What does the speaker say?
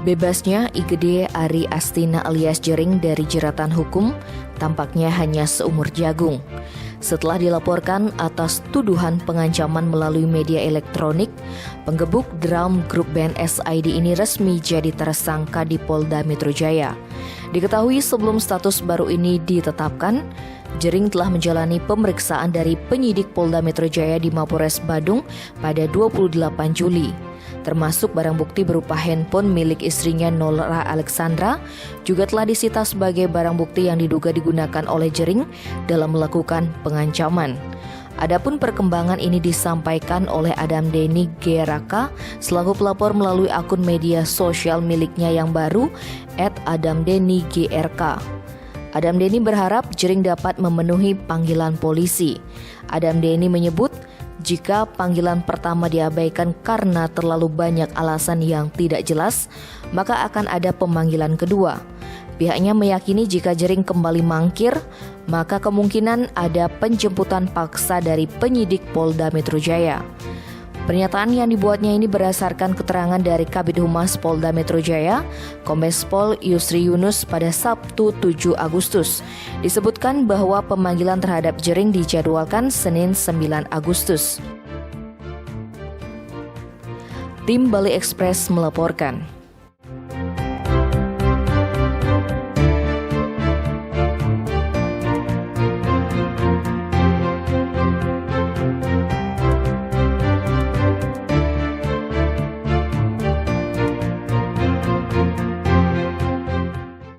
Bebasnya Igede Ari Astina alias Jering dari jeratan hukum tampaknya hanya seumur jagung. Setelah dilaporkan atas tuduhan pengancaman melalui media elektronik, penggebuk drum grup band SID ini resmi jadi tersangka di Polda Metro Jaya. Diketahui sebelum status baru ini ditetapkan, Jering telah menjalani pemeriksaan dari penyidik Polda Metro Jaya di Mapores Badung pada 28 Juli. Termasuk barang bukti berupa handphone milik istrinya Nora Alexandra juga telah disita sebagai barang bukti yang diduga digunakan oleh Jering dalam melakukan pengancaman. Adapun perkembangan ini disampaikan oleh Adam Denny GRK selaku pelapor melalui akun media sosial miliknya yang baru @AdamDennyGRK. Adam Denny berharap Jering dapat memenuhi panggilan polisi. Adam Denny menyebut jika panggilan pertama diabaikan karena terlalu banyak alasan yang tidak jelas, maka akan ada pemanggilan kedua. Pihaknya meyakini jika Jering kembali mangkir, maka kemungkinan ada penjemputan paksa dari penyidik Polda Metro Jaya. Pernyataan yang dibuatnya ini berdasarkan keterangan dari Kabid Humas Polda Metro Jaya, Kombes Pol Yusri Yunus pada Sabtu 7 Agustus. Disebutkan bahwa pemanggilan terhadap Jering dijadwalkan Senin 9 Agustus. Tim Bali Express melaporkan.